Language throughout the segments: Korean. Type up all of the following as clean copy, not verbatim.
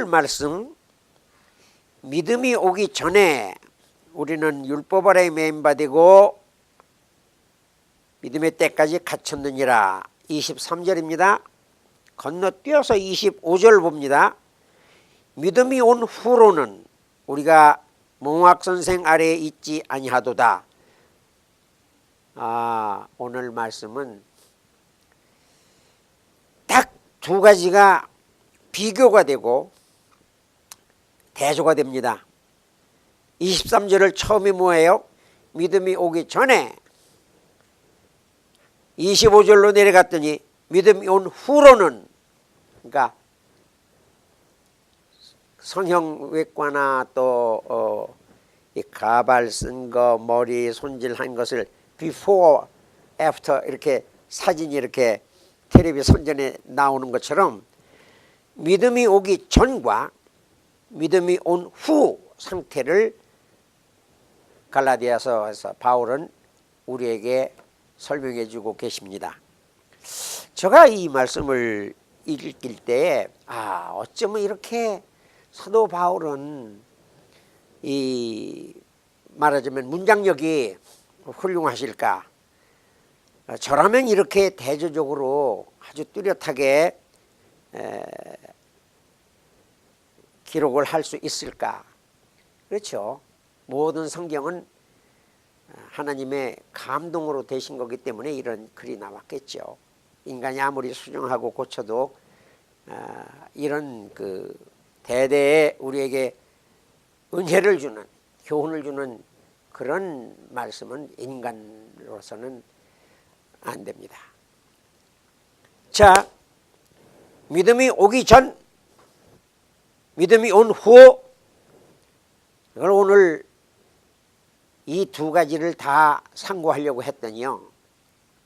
오늘 말씀 믿음이 오기 전에 우리는 율법 아래 매인받고 믿음의 때까지 갇혔느니라. 23절입니다. 건너뛰어서 25절 봅니다. 믿음이 온 후로는 우리가 몽학선생 아래에 있지 아니하도다. 오늘 말씀은 딱 두 가지가 비교가 되고 대조가 됩니다. 23절을 처음에 뭐예요? 믿음이 오기 전에. 25절로 내려갔더니 믿음이 온 후로는, 그러니까 성형외과나 또 이 가발 쓴 거, 머리 손질한 것을 before, after 이렇게 사진이 이렇게 텔레비 선전에 나오는 것처럼 믿음이 오기 전과 믿음이 온 후 상태를 갈라디아서에서 바울은 우리에게 설명해 주고 계십니다. 제가 이 말씀을 읽을 때 어쩌면 이렇게 사도 바울은 이 말하자면 문장력이 훌륭하실까? 저라면 이렇게 대조적으로 아주 뚜렷하게 기록을 할 수 있을까? 그렇죠. 모든 성경은 하나님의 감동으로 되신 거기 때문에 이런 글이 나왔겠죠. 인간이 아무리 수정하고 고쳐도 이런 그 대대에 우리에게 은혜를 주는, 교훈을 주는 그런 말씀은 인간으로서는 안 됩니다. 자, 믿음이 오기 전, 믿음이 온 후, 이걸 오늘 이 두 가지를 다 상고하려고 했더니요,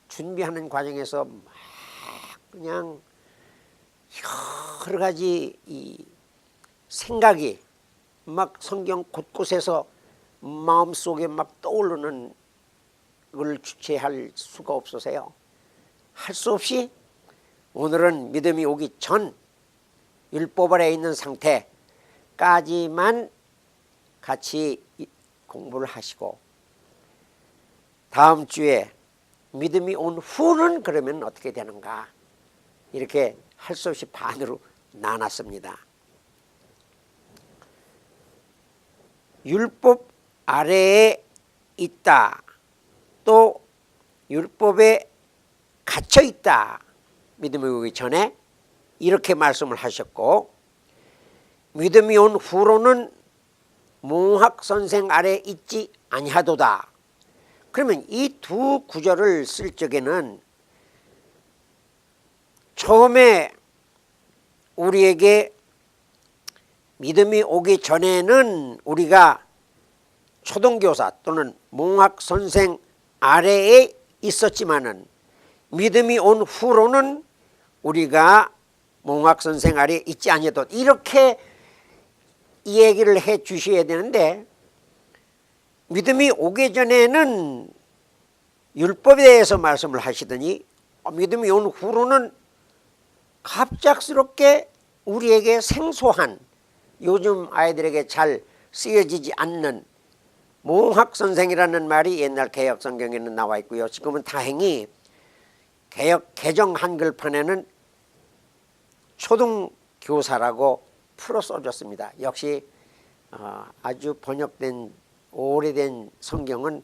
준비하는 과정에서 막 그냥 여러 가지 이 생각이 막 성경 곳곳에서 마음속에 막 떠오르는 걸 주체할 수가 없어서요, 할 수 없이 오늘은 믿음이 오기 전 율법 아래에 있는 상태까지만 같이 공부를 하시고, 다음 주에 믿음이 온 후는 그러면 어떻게 되는가, 이렇게 할 수 없이 반으로 나눴습니다. 율법 아래에 있다, 또 율법에 갇혀 있다, 믿음이 오기 전에 이렇게 말씀을 하셨고, 믿음이 온 후로는 몽학선생 아래 있지 아니하도다. 그러면 이 두 구절을 쓸 적에는 처음에 우리에게 믿음이 오기 전에는 우리가 초등교사 또는 몽학선생 아래에 있었지만은 믿음이 온 후로는 우리가 몽학선생 아래에 있지 아니하도, 이렇게 이 얘기를 해 주셔야 되는데, 믿음이 오기 전에는 율법에 대해서 말씀을 하시더니 믿음이 온 후로는 갑작스럽게 우리에게 생소한, 요즘 아이들에게 잘 쓰여지지 않는 몽학선생이라는 말이 옛날 개혁 성경에는 나와 있고요, 지금은 다행히 개혁 개정 한글판에는 초등교사라고 풀어 써줬습니다. 역시 아주 번역된 오래된 성경은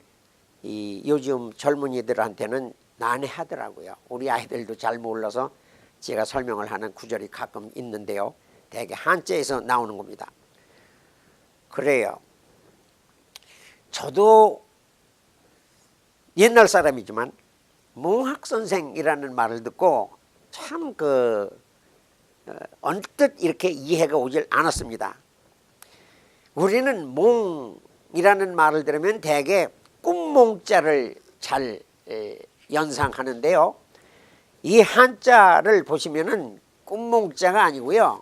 이 요즘 젊은이들한테는 난해하더라고요. 우리 아이들도 잘 몰라서 제가 설명을 하는 구절이 가끔 있는데요, 대개 한자에서 나오는 겁니다. 그래요. 저도 옛날 사람이지만 몽학선생이라는 말을 듣고 참 언뜻 이렇게 이해가 오질 않았습니다. 우리는 몽이라는 말을 들으면 대개 꿈몽자를 잘 연상하는데요, 이 한자를 보시면은 꿈몽자가 아니고요,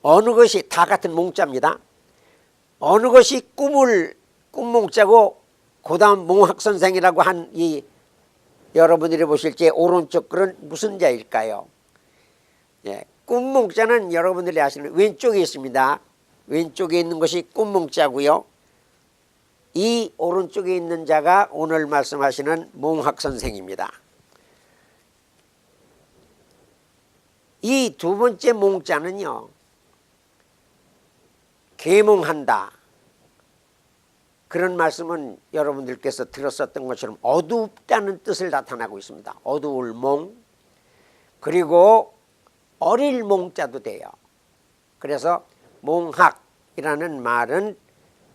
어느 것이 다 같은 몽자입니다. 어느 것이 꿈몽자고 그 다음 몽학선생이라고 한 이 여러분들이 보실 때 오른쪽 글은 무슨 자일까요? 예, 꿈몽자는 여러분들이 아시는 왼쪽에 있습니다. 왼쪽에 있는 것이 꿈몽자고요. 이 오른쪽에 있는 자가 오늘 말씀하시는 몽학 선생입니다. 이 두 번째 몽자는요, 계몽한다. 그런 말씀은 여러분들께서 들었었던 것처럼 어둡다는 뜻을 나타나고 있습니다. 어두울 몽, 그리고 어릴 몽자도 돼요. 그래서 몽학이라는 말은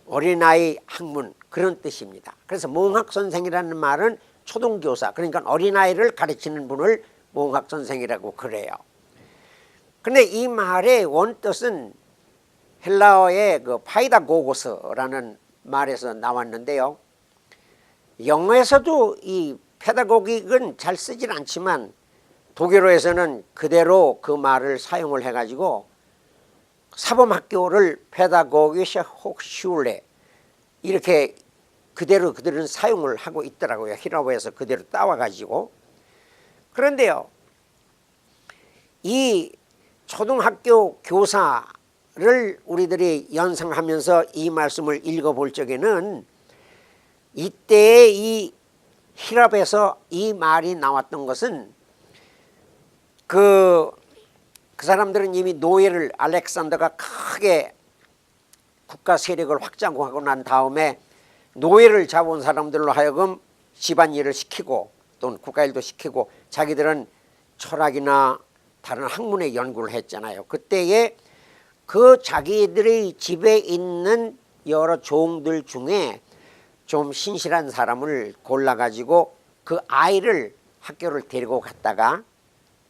어린아이 학문 그런 뜻입니다. 그래서 몽학선생이라는 말은 초등교사, 그러니까 어린아이를 가르치는 분을 몽학선생이라고 그래요. 그런데 이 말의 원뜻은 헬라어의 그 파이다고고스라는 말에서 나왔는데요. 영어에서도 이 페다고기는 잘 쓰질 않지만 독일어에서는 그대로 그 말을 사용을 해가지고 사범학교를 페다고기셔 혹슐레 이렇게 그대로는 사용을 하고 있더라고요. 힐라어에서 그대로 따와가지고. 그런데요, 이 초등학교 교사를 우리들이 연상하면서 이 말씀을 읽어볼 적에는 이때의 이 히랍에서 이 말이 나왔던 것은 그 사람들은 이미 노예를 알렉산더가 크게 국가 세력을 확장하고 난 다음에 노예를 잡은 사람들로 하여금 집안일을 시키고 또는 국가일도 시키고 자기들은 철학이나 다른 학문의 연구를 했잖아요. 그때에 그 자기들의 집에 있는 여러 종들 중에 좀 신실한 사람을 골라가지고 그 아이를 학교를 데리고 갔다가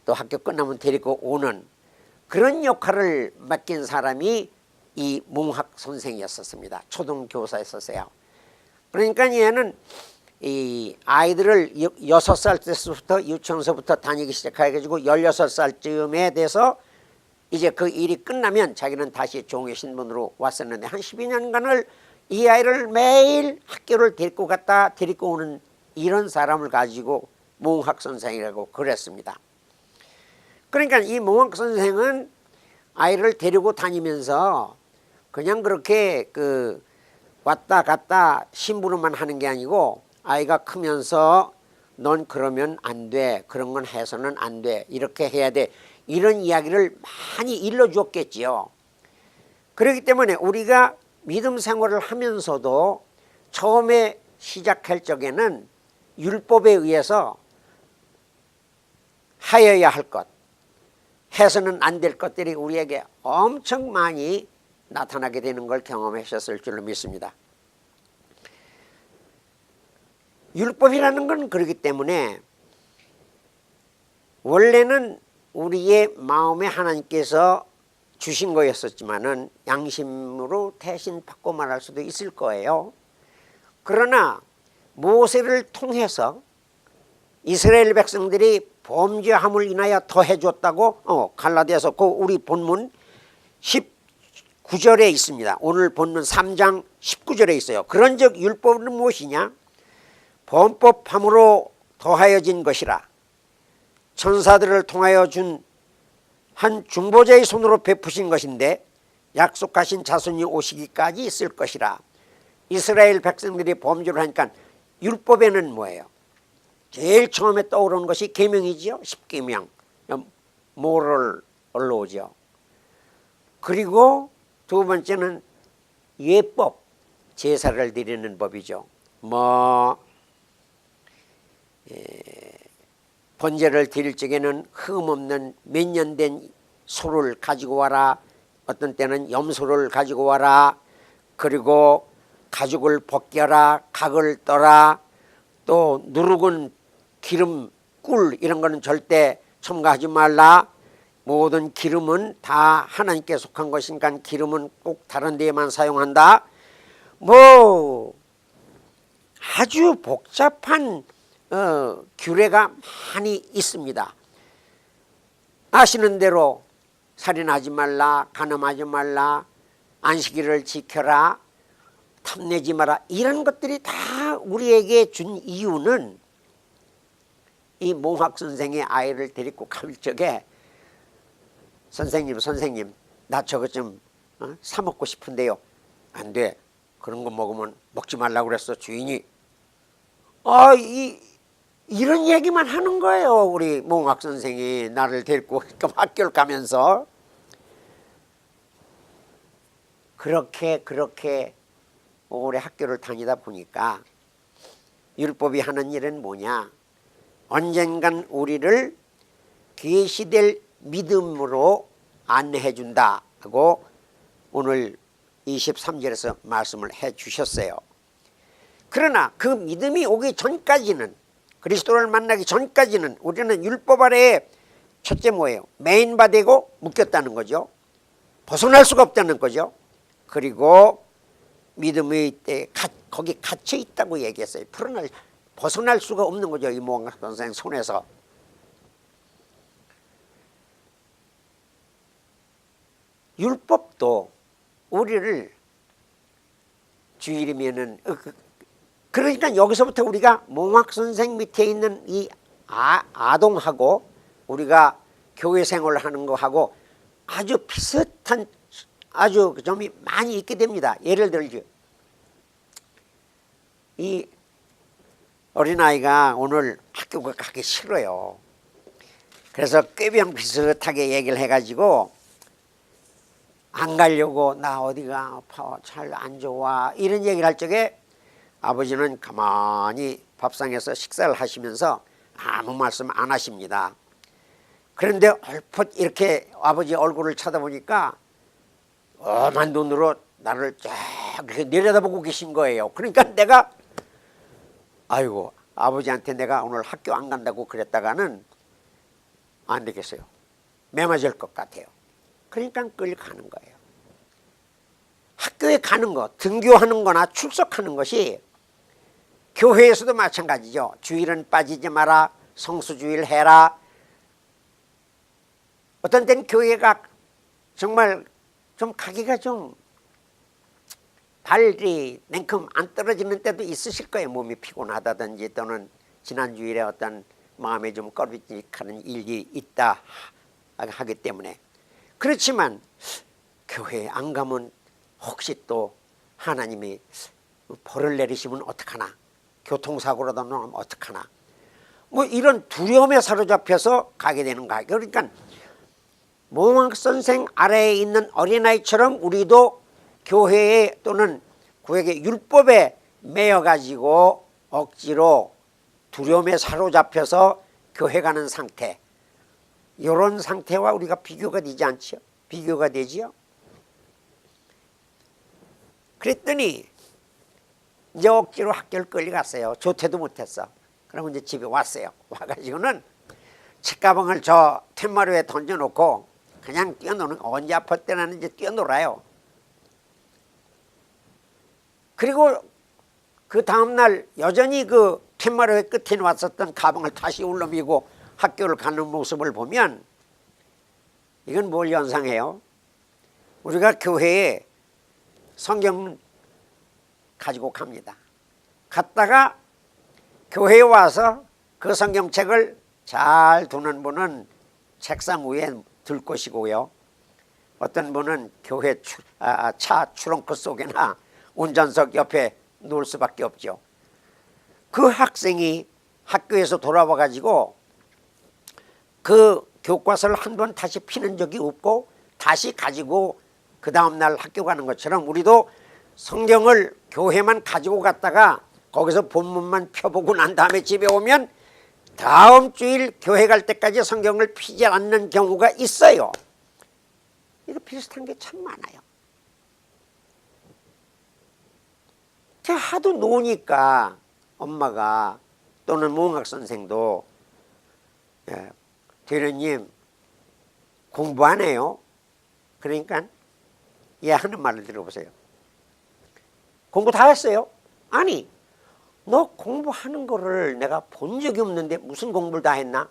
또 학교 끝나면 데리고 오는 그런 역할을 맡긴 사람이 이 몽학 선생이었었습니다. 초등교사였었어요. 그러니까 얘는 이 아이들을 6살 때부터 유치원서부터 다니기 시작해가지고 16살쯤에 돼서 이제 그 일이 끝나면 자기는 다시 종의 신분으로 왔었는데 한 12년간을 이 아이를 매일 학교를 데리고 갔다 데리고 오는 이런 사람을 가지고 몽학 선생이라고 그랬습니다. 그러니까 이 몽학 선생은 아이를 데리고 다니면서 그냥 그렇게 그 왔다 갔다 심부름만 하는 게 아니고 아이가 크면서 넌 그러면 안 돼, 그런 건 해서는 안 돼, 이렇게 해야 돼, 이런 이야기를 많이 일러주었겠지요. 그렇기 때문에 우리가 믿음 생활을 하면서도 처음에 시작할 적에는 율법에 의해서 하여야 할 것, 해서는 안 될 것들이 우리에게 엄청 많이 나타나게 되는 걸 경험하셨을 줄로 믿습니다. 율법이라는 건 그렇기 때문에 원래는 우리의 마음에 하나님께서 주신 거였었지만은 양심으로 대신 받고 말할 수도 있을 거예요. 그러나 모세를 통해서 이스라엘 백성들이 범죄함을 인하여 더해 줬다고 갈라디아서 그 우리 본문 19절에 있습니다. 오늘 본문 3장 19절에 있어요. 그런즉 율법은 무엇이냐? 범법함으로 더하여진 것이라. 천사들을 통하여 준 한 중보자의 손으로 베푸신 것인데 약속하신 자손이 오시기까지 있을 것이라. 이스라엘 백성들이 범죄를 하니까 율법에는 뭐예요? 제일 처음에 떠오르는 것이 계명이지요. 10계명, 모럴 언로죠. 그리고 두 번째는 예법, 제사를 드리는 법이죠. 번제를 드릴 적에는 흠없는 몇 년 된 소를 가지고 와라. 어떤 때는 염소를 가지고 와라. 그리고 가죽을 벗겨라. 각을 떠라. 또 누룩은 기름, 꿀 이런 거는 절대 첨가하지 말라. 모든 기름은 다 하나님께 속한 것이니까 기름은 꼭 다른 데에만 사용한다. 아주 복잡한 규례가 많이 있습니다. 아시는 대로 살인하지 말라, 간음하지 말라, 안식일을 지켜라, 탐내지 마라, 이런 것들이 다 우리에게 준 이유는 이 몽학 선생의 아이를 데리고 갈 적에 선생님 나 저거 좀 사 먹고 싶은데요. 안 돼. 그런 거 먹으면 먹지 말라고 그랬어 주인이. 이런 얘기만 하는 거예요. 우리 몽학 선생이 나를 데리고 학교를 가면서. 그렇게 오래 학교를 다니다 보니까 율법이 하는 일은 뭐냐, 언젠간 우리를 계시될 믿음으로 안내해 준다 하고 오늘 23절에서 말씀을 해 주셨어요. 그러나 그 믿음이 오기 전까지는, 그리스도를 만나기 전까지는 우리는 율법 아래에 첫째 뭐예요? 매인바되고 묶였다는 거죠. 벗어날 수가 없다는 거죠. 그리고 믿음의 때 거기 갇혀 있다고 얘기했어요. 벗어날 수가 없는 거죠. 이 몽학 선생 손에서. 율법도 우리를 주일이면은 그러니까 여기서부터 우리가 몽학 선생 밑에 있는 이 아동하고 우리가 교회 생활을 하는 거하고 아주 비슷한 아주 점이 많이 있게 됩니다. 예를 들죠. 이 어린아이가 오늘 학교 가기 싫어요. 그래서 꾀병 비슷하게 얘기를 해가지고 안 가려고, 나 어디가 아파, 잘 안 좋아, 이런 얘기를 할 적에 아버지는 가만히 밥상에서 식사를 하시면서 아무 말씀 안 하십니다. 그런데 얼핏 이렇게 아버지 얼굴을 쳐다보니까 엄한 눈으로 나를 쫙 이렇게 내려다보고 계신 거예요. 그러니까 내가 아이고, 아버지한테 내가 오늘 학교 안 간다고 그랬다가는 안 되겠어요. 매 맞을 것 같아요. 그러니까 끌려가는 거예요. 학교에 가는 것, 등교하는 거나 출석하는 것이 교회에서도 마찬가지죠. 주일은 빠지지 마라, 성수주일 해라. 어떤 때는 교회가 정말 좀 가기가 좀 발이 냉큼 안 떨어지는 때도 있으실 거예요. 몸이 피곤하다든지 또는 지난 주일에 어떤 마음에 좀 꺼리직하는 일이 있다 하기 때문에. 그렇지만 교회에 안 가면 혹시 또 하나님이 벌을 내리시면 어떡하나, 교통사고라도 나면 어떡하나, 뭐 이런 두려움에 사로잡혀서 가게 되는 거예요. 그러니까 몽학 선생 아래에 있는 어린아이처럼 우리도 교회에 또는 구약의 율법에 매여가지고 억지로 두려움에 사로잡혀서 교회 가는 상태, 이런 상태와 우리가 비교가 되지 않죠? 비교가 되지요? 그랬더니 이제 억지로 학교를 끌려갔어요. 조퇴도 못했어. 그러면 이제 집에 왔어요. 와가지고는 책가방을 저 툇마루에 던져놓고 그냥 뛰어노는, 언제 아플 때는 이제 뛰어놀아요. 그리고 그 다음날 여전히 그 툇마루의 끝에 놨었던 가방을 다시 울러미고 학교를 가는 모습을 보면 이건 뭘 연상해요? 우리가 교회에 성경 가지고 갑니다. 갔다가 교회에 와서 그 성경책을 잘 두는 분은 책상 위에 둘 것이고요. 어떤 분은 교회 차 트렁크 속에나 운전석 옆에 놓을 수밖에 없죠. 그 학생이 학교에서 돌아와 가지고 그 교과서를 한 번 다시 피는 적이 없고 다시 가지고 그 다음날 학교 가는 것처럼 우리도 성경을 교회만 가지고 갔다가 거기서 본문만 펴보고 난 다음에 집에 오면 다음 주일 교회 갈 때까지 성경을 피지 않는 경우가 있어요. 이거 비슷한 게 참 많아요. 하도 노니까 엄마가 또는 몽학 선생도 대련님 공부 안 해요? 그러니까 얘 하는 말을 들어보세요. 공부 다 했어요? 아니, 너 공부하는 거를 내가 본 적이 없는데 무슨 공부를 다 했나?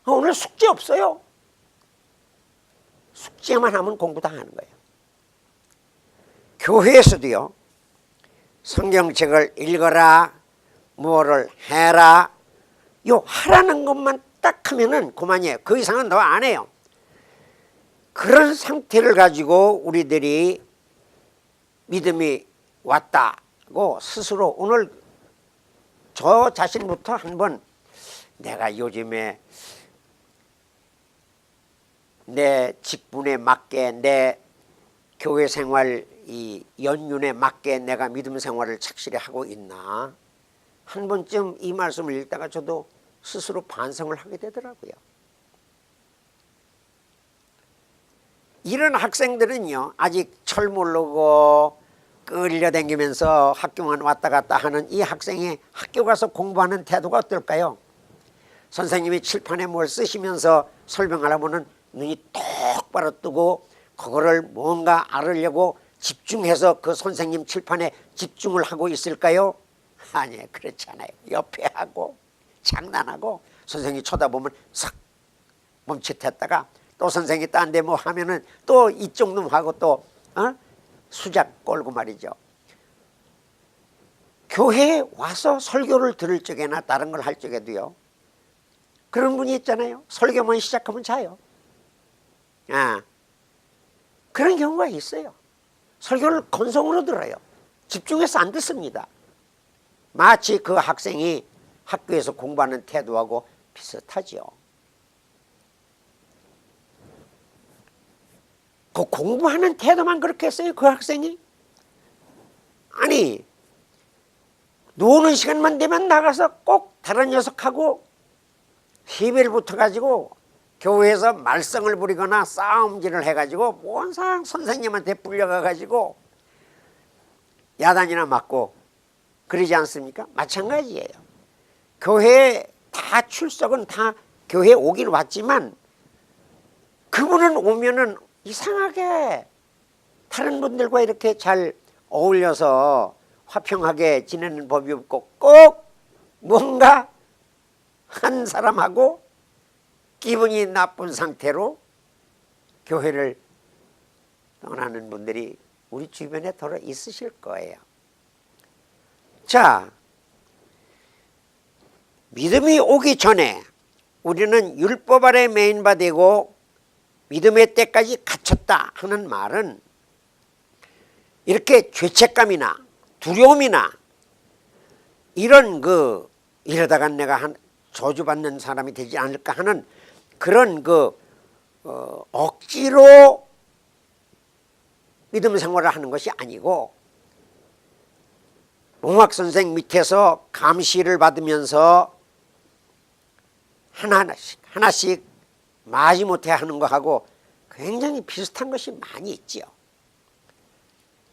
오늘 숙제 없어요. 숙제만 하면 공부 다 하는 거예요. 교회에서도요, 성경책을 읽어라, 뭐를 해라, 요 하라는 것만 딱 하면은 그만이에요. 그 이상은 더 안 해요. 그런 상태를 가지고 우리들이 믿음이 왔다고 스스로 오늘 저 자신부터 한번 내가 요즘에 내 직분에 맞게 내 교회 생활 이 연륜에 맞게 내가 믿음 생활을 착실히 하고 있나 한 번쯤 이 말씀을 읽다가 저도 스스로 반성을 하게 되더라고요. 이런 학생들은요 아직 철 모르고 끌려다니면서 학교만 왔다 갔다 하는 이 학생이 학교 가서 공부하는 태도가 어떨까요? 선생님이 칠판에 뭘 쓰시면서 설명을 하면은 눈이 똑바로 뜨고 그거를 뭔가 알으려고 집중해서 그 선생님 칠판에 집중을 하고 있을까요? 아니에요. 그렇지 않아요. 옆에 하고 장난하고 선생님이 쳐다보면 싹 멈칫했다가 또 선생님이 딴 데 뭐 하면은 또 이쪽 놈하고 또 수작 걸고 말이죠. 교회에 와서 설교를 들을 적에나 다른 걸 할 적에도요 그런 분이 있잖아요. 설교만 시작하면 자요. 그런 경우가 있어요. 설교를 건성으로 들어요. 집중해서 안 듣습니다. 마치 그 학생이 학교에서 공부하는 태도하고 비슷하죠. 그 공부하는 태도만 그렇게 했어요, 그 학생이? 아니, 노는 시간만 되면 나가서 꼭 다른 녀석하고 시비를 붙어가지고 교회에서 말썽을 부리거나 싸움질을 해가지고 뭔상 선생님한테 불려가가지고 야단이나 맞고 그러지 않습니까? 마찬가지예요. 교회에 다 출석은 다 교회에 오긴 왔지만 그분은 오면은 이상하게 다른 분들과 이렇게 잘 어울려서 화평하게 지내는 법이 없고 꼭 뭔가 한 사람하고 기분이 나쁜 상태로 교회를 떠나는 분들이 우리 주변에 더러 있으실 거예요. 자, 믿음이 오기 전에 우리는 율법 아래 매인 바 되고 믿음의 때까지 갇혔다 하는 말은 이렇게 죄책감이나 두려움이나 이런 이러다가 내가 저주받는 사람이 되지 않을까 하는 그런 억지로 믿음 생활을 하는 것이 아니고 몽학 선생 밑에서 감시를 받으면서 하나씩 마지못해 하는 것하고 굉장히 비슷한 것이 많이 있지요.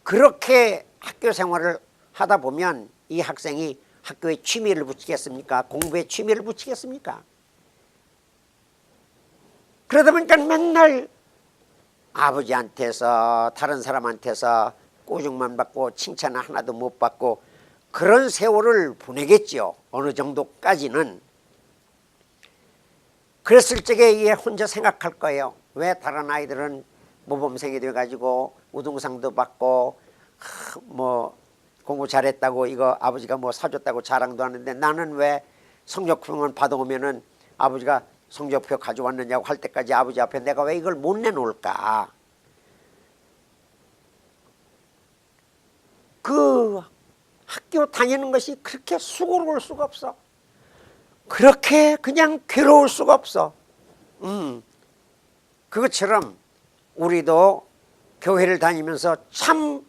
그렇게 학교 생활을 하다 보면 이 학생이 학교에 취미를 붙이겠습니까? 공부에 취미를 붙이겠습니까? 그러다 보니까 맨날 아버지한테서 다른 사람한테서 꼬죽만 받고 칭찬을 하나도 못 받고 그런 세월을 보내겠죠. 어느 정도까지는. 그랬을 적에 얘 혼자 생각할 거예요. 왜 다른 아이들은 모범생이 돼가지고 우등상도 받고 뭐 공부 잘했다고 이거 아버지가 뭐 사줬다고 자랑도 하는데 나는 왜 성적표만 받아오면은 아버지가 성적표 가져왔느냐고 할 때까지 아버지 앞에 내가 왜 이걸 못 내놓을까? 그 학교 다니는 것이 그렇게 수고로울 수가 없어. 그렇게 그냥 괴로울 수가 없어. 그것처럼 우리도 교회를 다니면서 참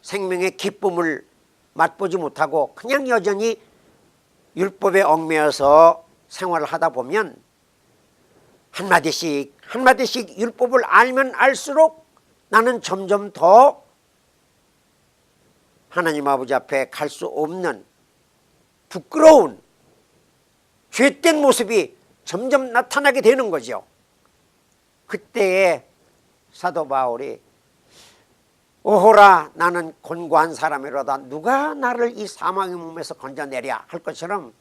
생명의 기쁨을 맛보지 못하고 그냥 여전히 율법에 얽매여서 생활을 하다 보면 한마디씩 율법을 알면 알수록 나는 점점 더 하나님 아버지 앞에 갈 수 없는 부끄러운 죄된 모습이 점점 나타나게 되는 거죠. 그때에 사도 바울이 오호라 나는 곤고한 사람이로다 누가 나를 이 사망의 몸에서 건져내랴 할 것처럼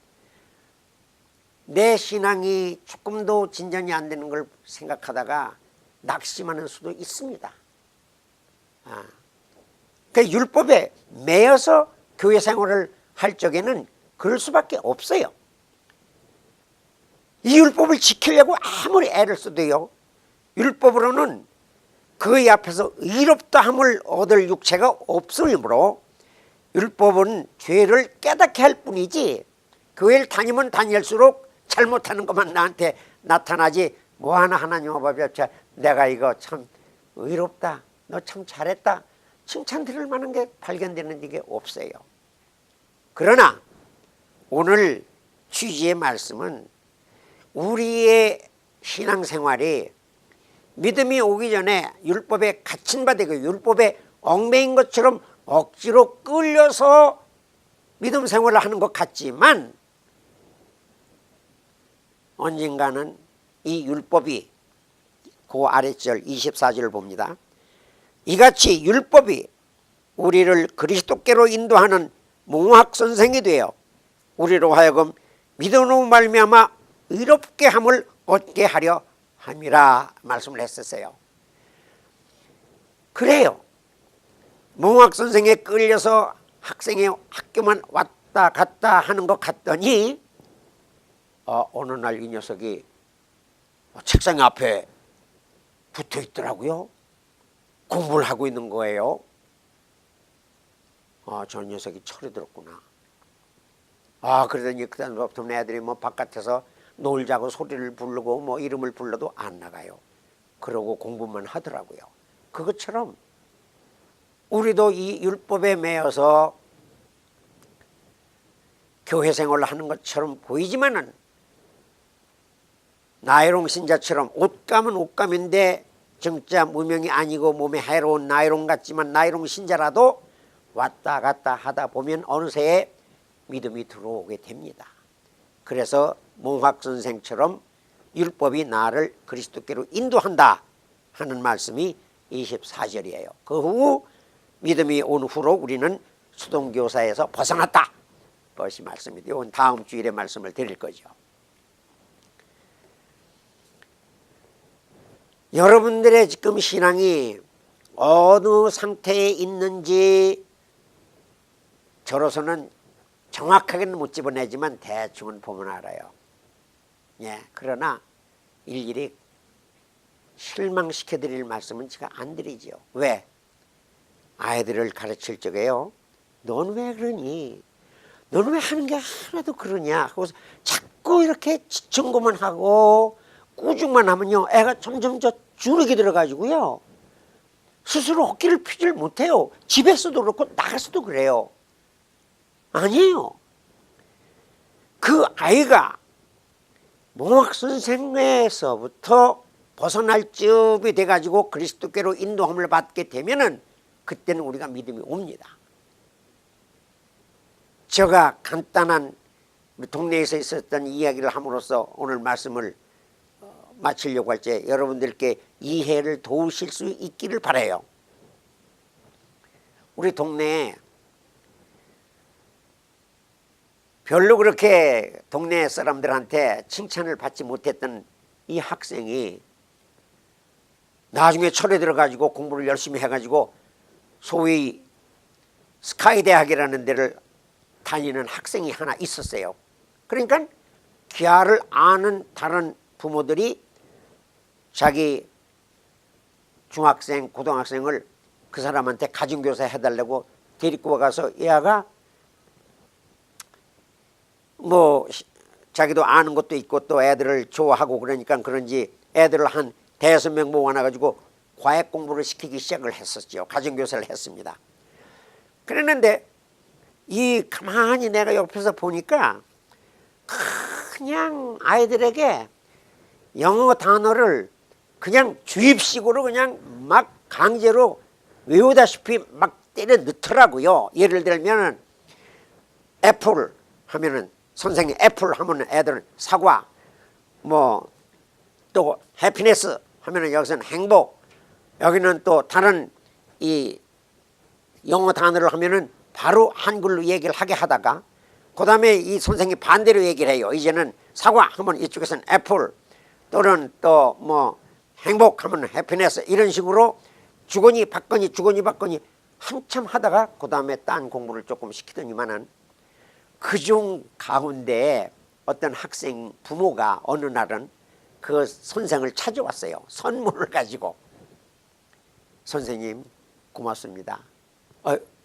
내 신앙이 조금도 진전이 안 되는 걸 생각하다가 낙심하는 수도 있습니다. 그 율법에 매여서 교회 생활을 할 적에는 그럴 수밖에 없어요. 이 율법을 지키려고 아무리 애를 써도요, 율법으로는 그의 앞에서 의롭다 함을 얻을 육체가 없으므로 율법은 죄를 깨닫게 할 뿐이지, 교회를 다니면 다닐수록 잘못하는 것만 나한테 나타나지, 뭐 하나 하나님 앞에 내가 이거 참 의롭다, 너 참 잘했다, 칭찬 들을 만한 게 발견되는 게 없어요. 그러나 오늘 취지의 말씀은 우리의 신앙생활이 믿음이 오기 전에 율법에 갇힌 바 되고 율법에 얽매인 것처럼 억지로 끌려서 믿음 생활을 하는 것 같지만, 언젠가는 이 율법이, 그 아래절 24절을 봅니다. 이같이 율법이 우리를 그리스도께로 인도하는 몽학선생이 되어 우리로 하여금 믿음으로 말미암아 의롭게 함을 얻게 하려 함이라 말씀을 했었어요. 그래요. 몽학선생에 끌려서 학생의 학교만 왔다 갔다 하는 것 같더니 어느 날 이 녀석이 책상 앞에 붙어 있더라고요. 공부를 하고 있는 거예요. 저 녀석이 철이 들었구나. 그러더니 그다음부터는 애들이 뭐 바깥에서 놀자고 소리를 부르고 뭐 이름을 불러도 안 나가요. 그러고 공부만 하더라고요. 그것처럼 우리도 이 율법에 매여서 교회 생활을 하는 것처럼 보이지만은, 나이롱 신자처럼 옷감은 옷감인데 정자 무명이 아니고 몸에 해로운 나이롱 같지만 나이롱 신자라도 왔다 갔다 하다 보면 어느새 믿음이 들어오게 됩니다. 그래서 몽학선생처럼 율법이 나를 그리스도께로 인도한다 하는 말씀이 24절이에요. 그 후 믿음이 온 후로 우리는 수동교사에서 벗어났다, 그것이 말씀이죠. 이건 다음 주일에 말씀을 드릴 거죠. 여러분들의 지금 신앙이 어느 상태에 있는지 저로서는 정확하게는 못 집어내지만 대충은 보면 알아요. 그러나 일일이 실망시켜 드릴 말씀은 제가 안 드리죠. 왜? 아이들을 가르칠 적에요, 넌 왜 그러니? 넌 왜 하는 게 하나도 그러냐? 그래서 자꾸 이렇게 지청고만 하고 꾸중만 하면요, 애가 점점 주눅이 들어가지고요, 스스로 어깨를 펴질 못해요. 집에서도 그렇고 나가서도 그래요. 아니에요. 그 아이가 몽학선생에서부터 벗어날 쯤이 돼가지고 그리스도께로 인도함을 받게 되면은 그때는 우리가 믿음이 옵니다. 제가 간단한 우리 동네에서 있었던 이야기를 함으로써 오늘 말씀을 마치려고 할 때 여러분들께 이해를 도우실 수 있기를 바라요. 우리 동네에 별로 그렇게 동네 사람들한테 칭찬을 받지 못했던 이 학생이 나중에 철에 들어가지고 공부를 열심히 해가지고 소위 스카이 대학이라는 데를 다니는 학생이 하나 있었어요. 그러니까 귀하를 아는 다른 부모들이 자기 중학생, 고등학생을 그 사람한테 가정교사 해달라고 데리고 와가서 얘가 뭐 자기도 아는 것도 있고 또 애들을 좋아하고 그러니까 그런지 애들을 한 5명 모아놔가지고 과외 공부를 시키기 시작을 했었죠. 가정교사를 했습니다. 그랬는데 이 가만히 내가 옆에서 보니까 그냥 아이들에게 영어 단어를 그냥 주입식으로 그냥 막 강제로 외우다시피 막 때려 넣더라고요. 예를 들면 애플 하면은 선생님 애플 하면은 애들은 사과, 뭐 또 해피니스 하면은 여기서는 행복, 여기는 또 다른 이 영어 단어를 하면은 바로 한글로 얘기를 하게 하다가 그 다음에 이 선생님이 반대로 얘기를 해요. 이제는 사과 하면 이쪽에서는 애플, 또는 또 뭐 행복 하면 해피니스, 이런 식으로 주거니 받거니 주거니 받거니 한참 하다가 그 다음에 딴 공부를 조금 시키더니만은 그중 가운데 어떤 학생 부모가 어느 날은 그 선생을 찾아왔어요. 선물을 가지고. 선생님 고맙습니다.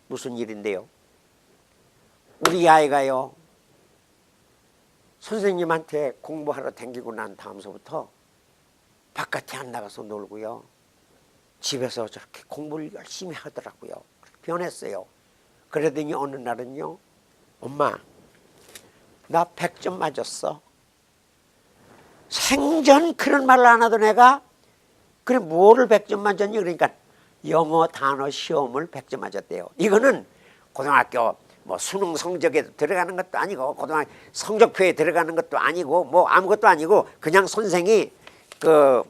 무슨 일인데요? 우리 아이가요, 선생님한테 공부하러 다니고 난 다음서부터 바깥에 안 나가서 놀고요, 집에서 저렇게 공부를 열심히 하더라고요. 변했어요. 그러더니 어느 날은요, 엄마 나 100점 맞았어. 생전 그런 말을 안 하던 애가 그래 뭐를 100점 맞았니? 그러니까 영어 단어 시험을 100점 맞았대요. 이거는 고등학교 뭐 수능 성적에 들어가는 것도 아니고 고등학교 성적표에 들어가는 것도 아니고 뭐 아무것도 아니고 그냥 선생이 그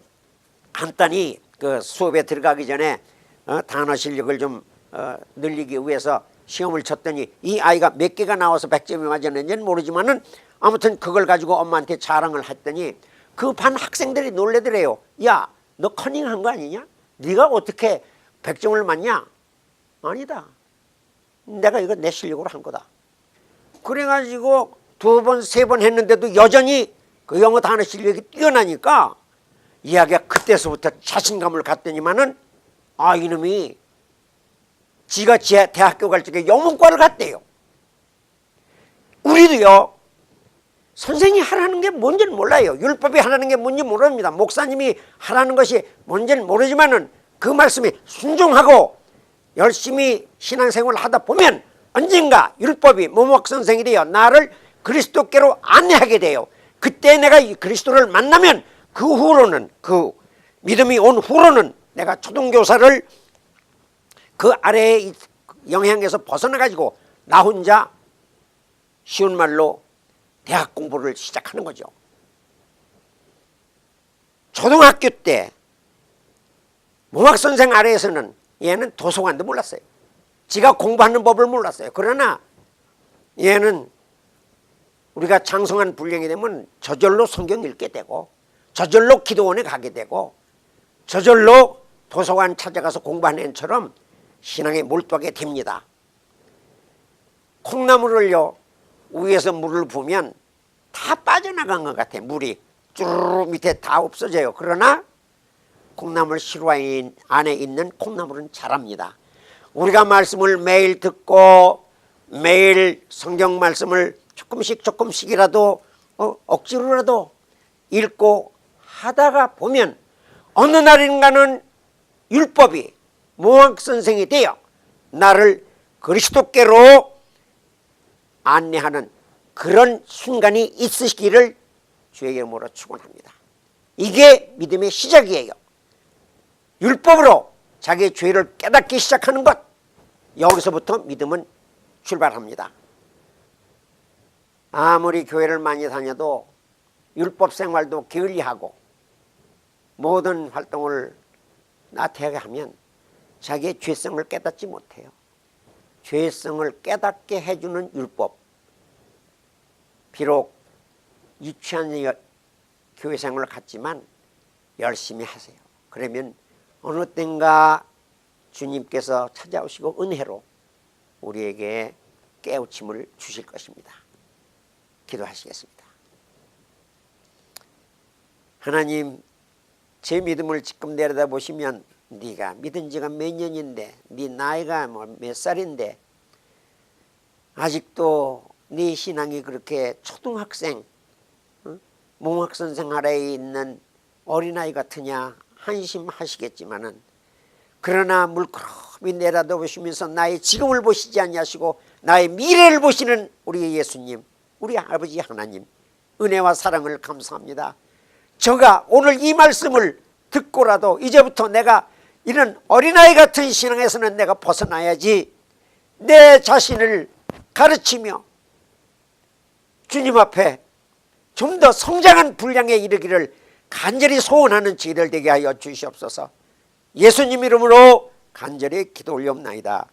간단히 그 수업에 들어가기 전에 단어 실력을 좀 늘리기 위해서 시험을 쳤더니 이 아이가 몇 개가 나와서 100점이 맞았는지는 모르지만은 아무튼 그걸 가지고 엄마한테 자랑을 했더니 그 반 학생들이 놀래더래요. 야, 너 커닝한 거 아니냐? 네가 어떻게 100점을 맞냐? 아니다. 내가 이거 내 실력으로 한 거다. 그래가지고 2번, 3번 했는데도 여전히 그 영어 단어 실력이 뛰어나니까 이 아기가 그때서부터 자신감을 갖더니만은 이놈이 지가 대학교 갈 적에 영문과를 갔대요. 우리도요, 선생이 하라는 게 뭔지는 몰라요. 율법이 하라는 게 뭔지 모릅니다. 목사님이 하라는 것이 뭔지는 모르지만은 그 말씀에 순종하고 열심히 신앙생활을 하다 보면 언젠가 율법이 모목 선생이 되어 나를 그리스도께로 안내하게 돼요. 그때 내가 이 그리스도를 만나면 그 후로는, 그 믿음이 온 후로는 내가 초등교사를 그 아래의 영향에서 벗어나가지고 나 혼자 쉬운 말로 대학 공부를 시작하는 거죠. 초등학교 때 모학선생 아래에서는 얘는 도서관도 몰랐어요. 지가 공부하는 법을 몰랐어요. 그러나 얘는 우리가 장성한 분량이 되면 저절로 성경 읽게 되고 저절로 기도원에 가게 되고 저절로 도서관 찾아가서 공부하는 애처럼 신앙에 몰두하게 됩니다. 콩나물을요, 위에서 물을 부으면 다 빠져나간 것 같아. 물이 쭈르르 밑에 다 없어져요. 그러나 콩나물 실화 안에 있는 콩나물은 자랍니다. 우리가 말씀을 매일 듣고 매일 성경 말씀을 조금씩이라도 억지로라도 읽고 하다가 보면 어느 날인가는 율법이 모학선생이 되어 나를 그리스도께로 안내하는 그런 순간이 있으시기를 주의 이름으로 축원합니다. 이게 믿음의 시작이에요. 율법으로 자기의 죄를 깨닫기 시작하는 것, 여기서부터 믿음은 출발합니다. 아무리 교회를 많이 다녀도 율법 생활도 게을리하고 모든 활동을 나태하게 하면 자기의 죄성을 깨닫지 못해요. 죄성을 깨닫게 해주는 율법, 비록 유치한 교회 생활을 갖지만 열심히 하세요. 그러면 어느 땐가 주님께서 찾아오시고 은혜로 우리에게 깨우침을 주실 것입니다. 기도하시겠습니다. 하나님, 제 믿음을 지금 내려다보시면 네가 믿은 지가 몇 년인데, 네 나이가 몇 살인데 아직도 네 신앙이 그렇게 초등학생, 몽학선생 아래에 있는 어린아이 같으냐 한심하시겠지만은, 그러나 물끄러미 내려다보시면서 나의 지금을 보시지 아니하시고 나의 미래를 보시는 우리 예수님, 우리 아버지 하나님, 은혜와 사랑을 감사합니다. 저가 오늘 이 말씀을 듣고라도 이제부터 내가 이런 어린아이 같은 신앙에서는 내가 벗어나야지, 내 자신을 가르치며 주님 앞에 좀 더 성장한 분량에 이르기를 간절히 소원하는 저희들 되게 하여 주시옵소서. 예수님 이름으로 간절히 기도 올리옵나이다.